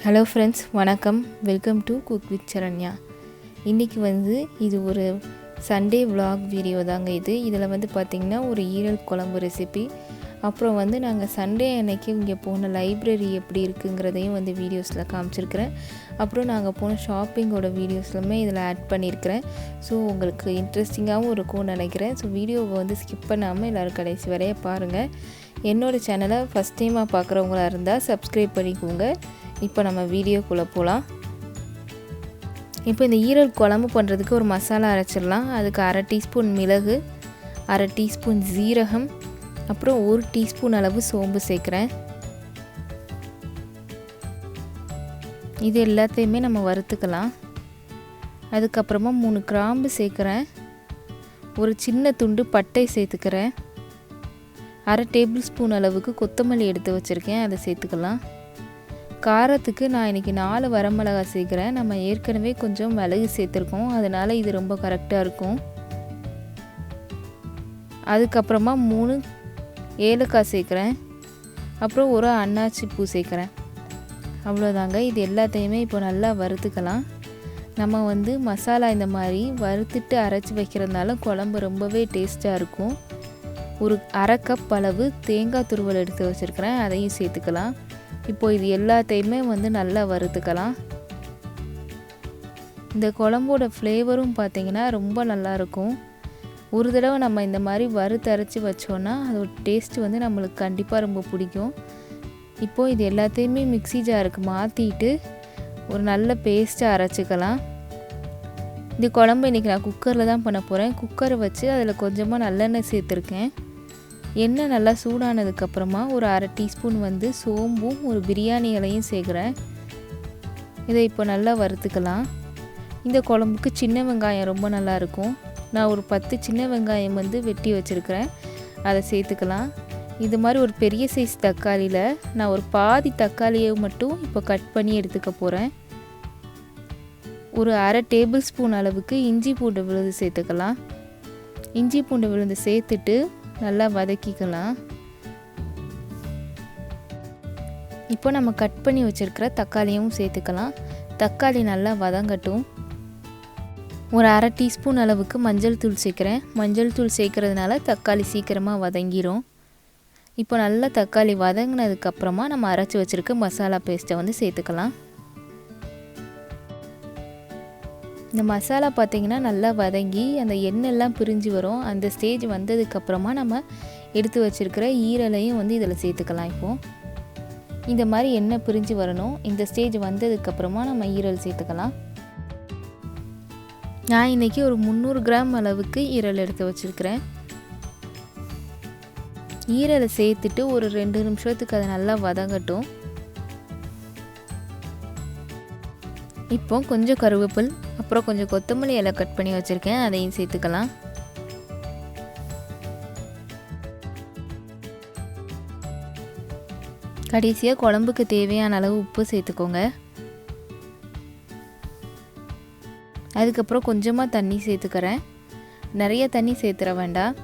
Hello friends, வணக்கம். Welcome to cook with Saranya. இன்றைக்கி இது ஒரு சண்டே vlog வீடியோ தாங்க. இதில் பார்த்திங்கன்னா ஒரு ஈரல் குழம்பு ரெசிபி, அப்புறம் நாங்கள் சண்டே அன்னைக்கு இங்கே போன லைப்ரரி எப்படி இருக்குங்கிறதையும் வீடியோஸில் காமிச்சிருக்கிறேன். அப்புறம் நாங்கள் போன ஷாப்பிங்கோட வீடியோஸ்லுமே இதில் ஆட் பண்ணியிருக்கிறேன். ஸோ உங்களுக்கு இன்ட்ரெஸ்டிங்காகவும் இருக்கும்னு நினைக்கிறேன். ஸோ வீடியோவை ஸ்கிப் பண்ணாமல் எல்லோரும் கடைசி வரைய பாருங்கள். என்னோடய சேனலை ஃபஸ்ட் டைமாக பார்க்குறவங்களா இருந்தால் சப்ஸ்கிரைப் பண்ணிக்கோங்க. இப்போ நம்ம வீடியோக்குள்ளே போகலாம். இப்போ இந்த ஈரல் குழம்பு பண்ணுறதுக்கு ஒரு மசாலா அரைச்சிடலாம். அதுக்கு 1/2 டீஸ்பூன் மிளகு, 1/2 டீஸ்பூன் ஜீரகம், அப்புறம் 1 டீஸ்பூன் அளவு சோம்பு சேர்க்குறேன். இது எல்லாத்தையுமே நம்ம வறுத்துக்கலாம். அதுக்கப்புறமா 3 கிராம்பு சேர்க்குறேன். ஒரு சின்ன துண்டு பட்டை சேர்த்துக்கிறேன். 1/2 டேபிள் ஸ்பூன் அளவுக்கு கொத்தமல்லி எடுத்து வச்சுருக்கேன், அதை சேர்த்துக்கலாம். காரத்துக்கு நான் இன்றைக்கி 4 வரமிளகாய் சேர்க்குறேன். நம்ம ஏற்கனவே கொஞ்சம் மிளகு சேர்த்துருக்கோம், அதனால் இது ரொம்ப கரெக்டாக இருக்கும். அதுக்கப்புறமா 3 ஏலக்காய் சேர்க்குறேன். அப்புறம் ஒரு அன்னாச்சி பூ சேர்க்குறேன். அவ்வளோதாங்க. இது எல்லாத்தையுமே இப்போ நல்லா வறுத்துக்கலாம். நம்ம மசாலா இந்த மாதிரி வறுத்துட்டு அரைச்சி வைக்கிறதுனால குழம்பு ரொம்பவே டேஸ்ட்டாக இருக்கும். ஒரு 1/2 கப் அளவு தேங்காய் துருவல் எடுத்து வச்சுருக்கிறேன், அதையும் சேர்த்துக்கலாம். இப்போது இது எல்லாத்தையுமே நல்லா வறுத்துக்கலாம். இந்த குழம்போட ஃப்ளேவரும் பார்த்திங்கன்னா ரொம்ப நல்லாயிருக்கும். ஒரு தடவை நம்ம இந்த மாதிரி வறுத்து அரைச்சி வச்சோன்னா அதோட டேஸ்ட்டு நம்மளுக்கு கண்டிப்பாக ரொம்ப பிடிக்கும். இப்போது இது எல்லாத்தையுமே மிக்ஸி ஜாருக்கு மாற்றிட்டு ஒரு நல்ல பேஸ்ட்டாக அரைச்சிக்கலாம். இந்த குழம்பு இன்றைக்கி நான் குக்கரில் தான் பண்ண போகிறேன். குக்கரை வச்சு அதில் கொஞ்சமாக நல்லெண்ணெய் சேர்த்துருக்கேன். எண்ணெய் நல்லா சூடானதுக்கப்புறமா ஒரு 1/2 டீஸ்பூன் சோம்பும் ஒரு பிரியாணி இலையும் சேர்க்குறேன். இதை இப்போ நல்லா வறுத்துக்கலாம். இந்த குழம்புக்கு சின்ன வெங்காயம் ரொம்ப நல்லாயிருக்கும். நான் ஒரு 10 சின்ன வெங்காயம் வெட்டி வச்சுருக்கிறேன், அதை சேர்த்துக்கலாம். இது மாதிரி ஒரு பெரிய சைஸ் தக்காளியில் நான் ஒரு பாதி தக்காளியை மட்டும் இப்போ கட் பண்ணி எடுத்துக்க போகிறேன். ஒரு 1/2 டேபிள் ஸ்பூன் அளவுக்கு இஞ்சி பூண்டு விழுது சேர்த்துக்கலாம். இஞ்சி பூண்டு விழுது சேர்த்துட்டு நல்லா வதக்கிக்கலாம். இப்போ நம்ம கட் பண்ணி வச்சுருக்கிற தக்காளியும் சேர்த்துக்கலாம். தக்காளி நல்லா வதங்கட்டும். ஒரு 1/2 டீஸ்பூன் அளவுக்கு மஞ்சள் தூள் சேர்க்குறேன். மஞ்சள் தூள் சேர்க்குறதுனால தக்காளி சீக்கிரமாக வதங்கிடும். இப்போ நல்லா தக்காளி வதங்கினதுக்கப்புறமா நம்ம அரைச்சி வச்சுருக்க மசாலா பேஸ்ட்டை சேர்த்துக்கலாம். இந்த மசாலா பார்த்திங்கன்னா நல்லா வதங்கி அந்த எண்ணெய்லாம் பிரிஞ்சு வரும். அந்த ஸ்டேஜ் வந்ததுக்கப்புறமா நம்ம எடுத்து வச்சுருக்கிற ஈரலையும் இதில் சேர்த்துக்கலாம். இப்போது இந்த மாதிரி எண்ணெய் பிரிஞ்சு வரணும். இந்த ஸ்டேஜ் வந்ததுக்கப்புறமா நம்ம ஈரல் சேர்த்துக்கலாம். நான் இன்றைக்கி ஒரு 300 கிராம் அளவுக்கு ஈரல் எடுத்து வச்சுருக்கிறேன். ஈரலை சேர்த்துட்டு ஒரு 2 நிமிஷத்துக்கு அதை நல்லா வதங்கட்டும். இப்போ கொஞ்சம் கருவேப்பில், அப்புறம் கொஞ்சம் கொத்தமல்லி இலை கட் பண்ணி வச்சுருக்கேன், அதையும் சேர்த்துக்கலாம். கடைசியாக குழம்புக்கு தேவையான அளவு உப்பு சேர்த்துக்கோங்க. அதுக்கப்புறம் கொஞ்சமாக தண்ணி சேர்த்துக்கிறேன். நிறைய தண்ணி சேர்த்துற வேண்டாம்,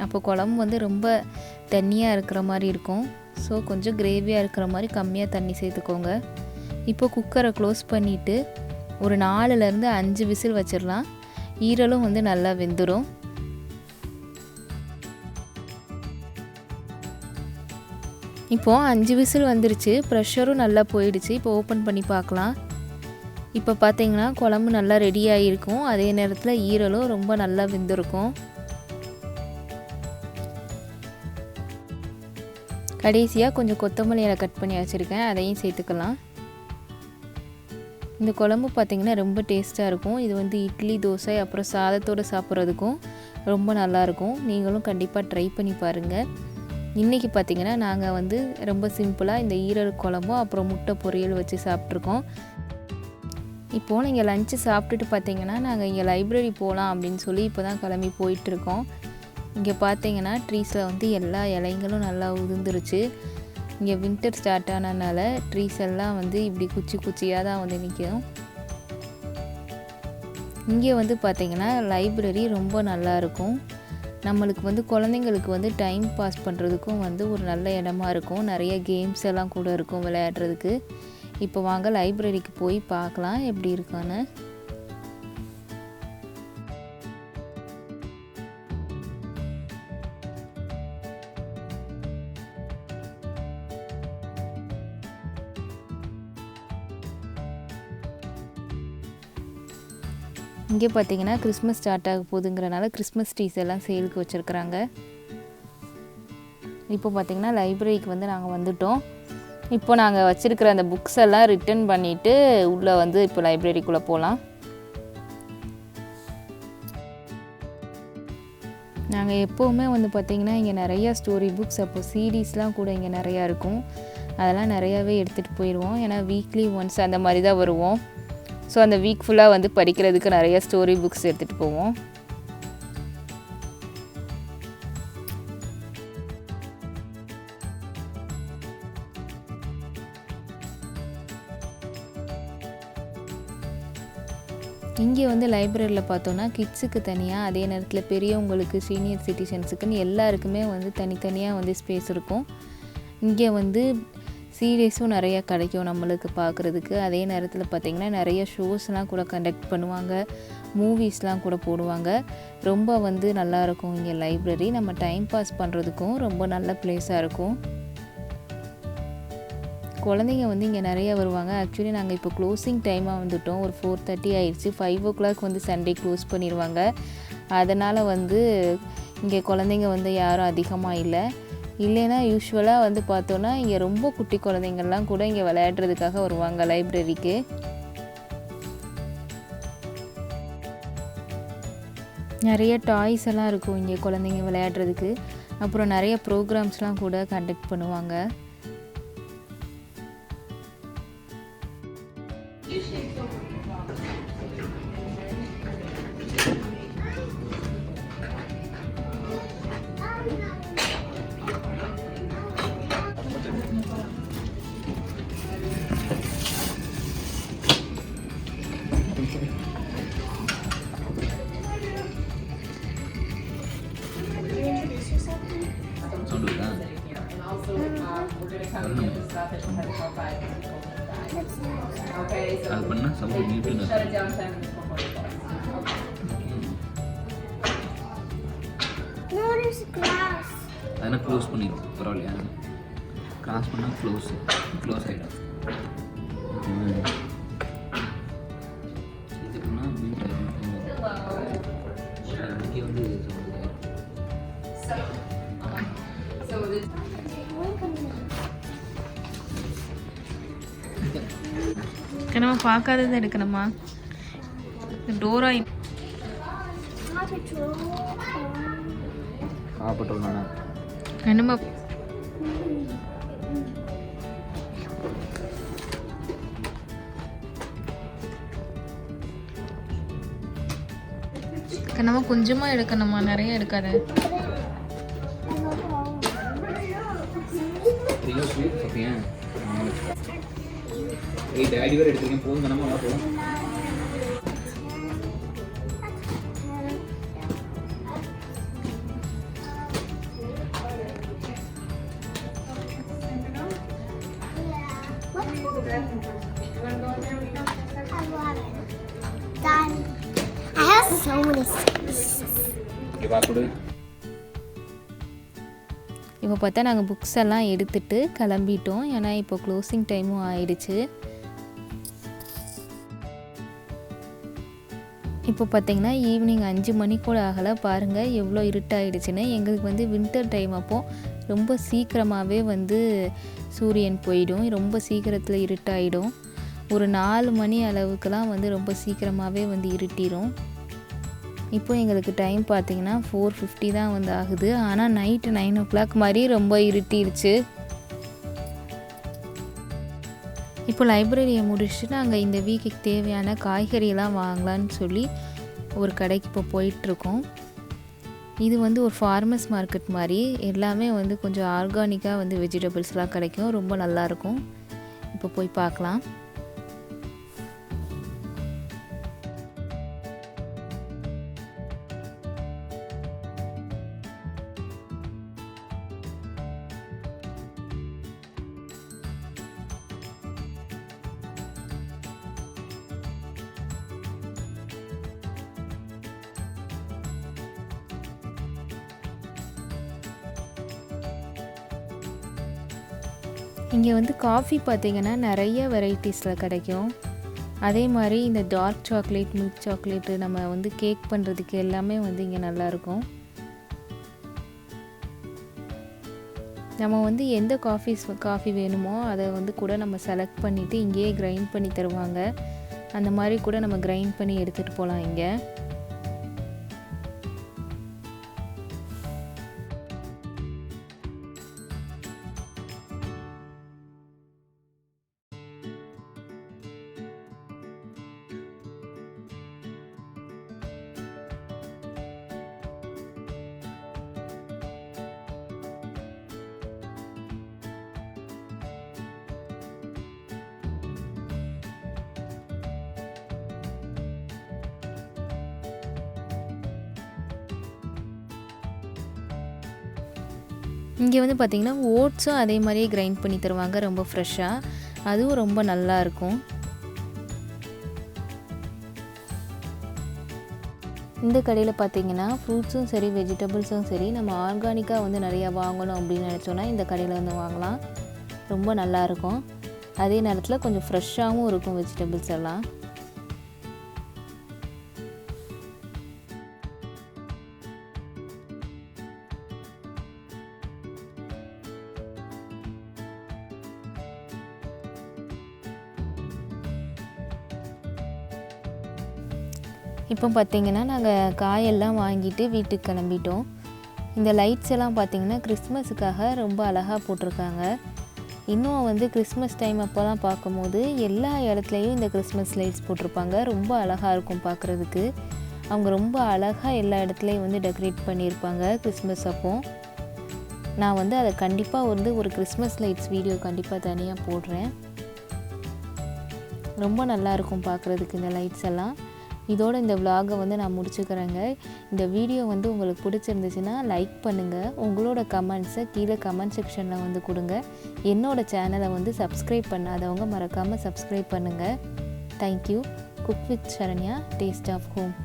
அப்போ குழம்பு ரொம்ப தண்ணியாக இருக்கிற மாதிரி இருக்கும். ஸோ கொஞ்சம் கிரேவியாக இருக்கிற மாதிரி கம்மியாக தண்ணி சேர்த்துக்கோங்க. இப்போ குக்கரை க்ளோஸ் பண்ணிவிட்டு ஒரு 4லேருந்து 5 விசில் வச்சிடலாம். ஈரலும் நல்லா வெந்துடும். இப்போது 5 விசில் வந்துருச்சு, ப்ரெஷரும் நல்லா போயிடுச்சு. இப்போ ஓப்பன் பண்ணி பார்க்கலாம். இப்போ பார்த்தீங்கன்னா குழம்பு நல்லா ரெடி ஆகியிருக்கும். அதே நேரத்தில் ஈரலும் ரொம்ப நல்லா வெந்திருக்கும். கடைசியாக கொஞ்சம் கொத்தமல்லி இலை கட் பண்ணி வச்சுருக்கேன், அதையும் சேர்த்துக்கலாம். இந்த குழம்பு பார்த்திங்கன்னா ரொம்ப டேஸ்ட்டாக இருக்கும். இது இட்லி, தோசை, அப்புறம் சாதத்தோடு சாப்பிட்றதுக்கும் ரொம்ப நல்லாயிருக்கும். நீங்களும் கண்டிப்பாக ட்ரை பண்ணி பாருங்கள். இன்றைக்கி பார்த்திங்கன்னா நாங்கள் ரொம்ப சிம்பிளாக இந்த ஈரல் குழம்பும் அப்புறம் முட்டை பொரியல் வச்சு சாப்பிட்ருக்கோம். இப்போது நீங்கள் லஞ்சு சாப்பிட்டுட்டு பார்த்திங்கன்னா நாங்கள் இங்கே லைப்ரரி போகலாம் அப்படின்னு சொல்லி இப்போ தான் கிளம்பி போயிட்டுருக்கோம். இங்கே பார்த்திங்கன்னா ட்ரீஸில் எல்லா இலைங்களும் நல்லா உதிர்ந்துருச்சு. இங்கே வின்டர் ஸ்டார்ட் ஆனதுனால ட்ரீஸ் எல்லாம் இப்படி குச்சி குச்சியாக தான் நிற்கும். இங்கே பார்த்திங்கன்னா லைப்ரரி ரொம்ப நல்லாயிருக்கும். நம்மளுக்கு குழந்தைங்களுக்கு டைம் பாஸ் பண்ணுறதுக்கும் ஒரு நல்ல இடமா இருக்கும். நிறைய கேம்ஸ் எல்லாம் கூட இருக்கும் விளையாடுறதுக்கு. இப்போ வாங்க லைப்ரரிக்கு போய் பார்க்கலாம் எப்படி இருக்கான்னு. இங்கே பார்த்தீங்கன்னா கிறிஸ்மஸ் ஸ்டார்ட் ஆக போகுதுங்கிறனால கிறிஸ்மஸ் ட்ரீஸ் எல்லாம் சேலுக்கு வச்சுருக்குறாங்க. இப்போ பார்த்தீங்கன்னா லைப்ரரிக்கு வந்து நாங்கள் வந்துட்டோம். இப்போ நாங்கள் வச்சுருக்கிற அந்த புக்ஸ் எல்லாம் ரிட்டர்ன் பண்ணிவிட்டு உள்ளே வந்து இப்போ லைப்ரரிக்குள்ளே போகலாம். நாங்கள் எப்போவுமே வந்து பார்த்திங்கன்னா இங்கே நிறையா ஸ்டோரி புக்ஸ் அப்போ சீரீஸ்லாம் கூட இங்கே நிறையா இருக்கும். அதெல்லாம் நிறையாவே எடுத்துகிட்டு போயிடுவோம். ஏன்னா வீக்லி ஒன்ஸ் அந்த மாதிரி தான் வருவோம். ஸோ அந்த வீக் ஃபுல்லாக வந்து படிக்கிறதுக்கு நிறைய ஸ்டோரி புக்ஸ் எடுத்துகிட்டு போவோம். இங்கே வந்து லைப்ரரியில் பார்த்தோன்னா கிட்ஸுக்கு தனியாக, அதே நேரத்தில் பெரியவங்களுக்கு, சீனியர் சிட்டிசன்ஸுக்குன்னு எல்லாருக்குமே வந்து தனித்தனியாக வந்து ஸ்பேஸ் இருக்கும். இங்கே வந்து சீரியஸும் நிறையா கிடைக்கும் நம்மளுக்கு பார்க்குறதுக்கு. அதே நேரத்தில் பார்த்திங்கன்னா நிறைய ஷோஸ்லாம் கூட கண்டக்ட் பண்ணுவாங்க, மூவிஸ்லாம் கூட போடுவாங்க. ரொம்ப வந்து நல்லாயிருக்கும் இங்கே லைப்ரரி. நம்ம டைம் பாஸ் பண்ணுறதுக்கும் ரொம்ப நல்ல பிளேஸாக இருக்கும். குழந்தைங்க வந்து இங்கே நிறையா வருவாங்க. ஆக்சுவலி நாங்கள் இப்போ க்ளோசிங் டைமாக வந்துவிட்டோம். ஒரு 4:30 ஆயிடுச்சு. 5 o'clock வந்து சண்டே க்ளோஸ் பண்ணிடுவாங்க. அதனால் வந்து இங்கே குழந்தைங்க வந்து யாரும் அதிகமாக இல்லை. இல்லைன்னா யூஸ்வலாக வந்து பார்த்தோன்னா இங்கே ரொம்ப குட்டி குழந்தைங்கள்லாம் கூட இங்கே விளையாடுறதுக்காக வருவாங்க லைப்ரரிக்கு. நிறைய டாய்ஸ் எல்லாம் இருக்கும் இங்கே குழந்தைங்க விளையாடுறதுக்கு. அப்புறம் நிறைய ப்ரோக்ராம்ஸ்லாம் கூட கண்டக்ட் பண்ணுவாங்க. அது பண்ணா சவுண்ட் மியூட்னு அதனால் க்ளோஸ் பண்ணிடும். பரவாயில்லையா? கிராஸ் பண்ணால் க்ளோஸ் ஆகிடும். இது பண்ணால் மியூட் ஆகிடும். இங்கே வந்து நம்ம பார்க்காதது எடுக்கணுமா? டோரா காப்பட்டுருந்தானே என்னமா கண்ணம்மா கொஞ்சமாக எடுக்கணுமா, நிறைய எடுக்காத. டேடி வேறு எடுத்துருக்கேன். போதும் கண்ணம்மா, வா போதும். I have so many spaces. இப்போ பார்த்தா நாங்கள் புக்ஸ் எல்லாம் எடுத்துகிட்டு கிளம்பிட்டோம். ஏன்னா இப்போ க்ளோசிங் டைமும் ஆயிடுச்சு. இப்போ பார்த்திங்கன்னா ஈவினிங் 5 மணி கூட ஆகலை. பாருங்கள் எவ்வளோ இருட்டாயிடுச்சுன்னு. எங்களுக்கு வந்து வின்டர் டைம் அப்போது ரொம்ப சீக்கிரமாகவே வந்து சூரியன் போயிடும். ரொம்ப சீக்கிரத்தில் இருட்டாயிடும். ஒரு 4 மணி அளவுக்குலாம் வந்து ரொம்ப சீக்கிரமாகவே வந்து இருட்டிடும். இப்போ எங்களுக்கு டைம் பார்த்திங்கன்னா 4:50 தான் வந்து ஆகுது. ஆனால் நைட்டு 9 o'clock மாதிரி ரொம்ப இருட்டிடுச்சு. இப்போ லைப்ரரியை முடிச்சுட்டு நாங்கள் இந்த வீக்குக்கு தேவையான காய்கறியெல்லாம் வாங்கலான்னு சொல்லி ஒரு கடைக்கு இப்போ போயிட்டுருக்கோம். இது வந்து ஒரு ஃபார்மர்ஸ் மார்க்கெட் மாதிரி. எல்லாமே வந்து கொஞ்சம் ஆர்கானிக்காக வந்து வெஜிடபிள்ஸ்லாம் கிடைக்கும். ரொம்ப நல்லாயிருக்கும். இப்போ போய் பார்க்கலாம். இங்கே வந்து காஃபி பார்த்திங்கன்னா நிறைய வெரைட்டிஸில் கிடைக்கும். அதே மாதிரி இந்த டார்க் சாக்லேட், மில்க் சாக்லேட்டு, நம்ம வந்து கேக் பண்ணுறதுக்கு எல்லாமே வந்து இங்கே நல்லாயிருக்கும். நம்ம வந்து எந்த காஃபி வேணுமோ அதை வந்து கூட நம்ம செலக்ட் பண்ணிவிட்டு இங்கேயே கிரைண்ட் பண்ணி தருவாங்க. அந்த மாதிரி கூட நம்ம கிரைண்ட் பண்ணி எடுத்துகிட்டு போகலாம் இங்கே. இங்கே வந்து பார்த்திங்கன்னா ஓட்ஸும் அதே மாதிரியே கிரைண்ட் பண்ணி தருவாங்க, ரொம்ப ஃப்ரெஷ்ஷாக. அதுவும் ரொம்ப நல்லாயிருக்கும். இந்த கடையில் பார்த்திங்கன்னா ஃப்ரூட்ஸும் சரி, வெஜிடபிள்ஸும் சரி, நம்ம ஆர்கானிக்காக வந்து நிறையா வாங்கணும் அப்படின்னு நினச்சோன்னா இந்த கடையில் வந்து வாங்கலாம். ரொம்ப நல்லாயிருக்கும். அதே நேரத்தில் கொஞ்சம் ஃப்ரெஷ்ஷாகவும் இருக்கும் வெஜிடபிள்ஸ் எல்லாம். இப்போ பார்த்திங்கன்னா நாங்கள் காயெல்லாம் வாங்கிட்டு வீட்டுக்கு கிளம்பிட்டோம். இந்த லைட்ஸ் எல்லாம் பார்த்திங்கன்னா கிறிஸ்மஸுக்காக ரொம்ப அழகாக போட்டிருக்காங்க. இன்னும் வந்து கிறிஸ்மஸ் டைம் அப்போலாம் பார்க்கும்போது எல்லா இடத்துலையும் இந்த கிறிஸ்மஸ் லைட்ஸ் போட்டிருப்பாங்க. ரொம்ப அழகாக இருக்கும் பார்க்குறதுக்கு. அவங்க ரொம்ப அழகாக எல்லா இடத்துலையும் வந்து டெக்கரேட் பண்ணியிருப்பாங்க கிறிஸ்மஸ் அப்போ. நான் வந்து அதை கண்டிப்பாக வந்து ஒரு கிறிஸ்மஸ் லைட்ஸ் வீடியோ கண்டிப்பாக தனியாக போடுறேன். ரொம்ப நல்லாயிருக்கும் பார்க்குறதுக்கு இந்த லைட்ஸ் எல்லாம். இதோட இந்த விலாகை வந்து நான் முடிச்சுக்கிறேங்க. இந்த வீடியோ வந்து உங்களுக்கு பிடிச்சிருந்துச்சுன்னா லைக் பண்ணுங்கள். உங்களோட கமெண்ட்ஸை கீழே கமெண்ட் செக்ஷனில் வந்து கொடுங்க. என்னோடய சேனலை வந்து சப்ஸ்கிரைப் பண்ணாதவங்க மறக்காமல் சப்ஸ்கிரைப் பண்ணுங்கள். Thank you. Cook with Saranya, taste of home.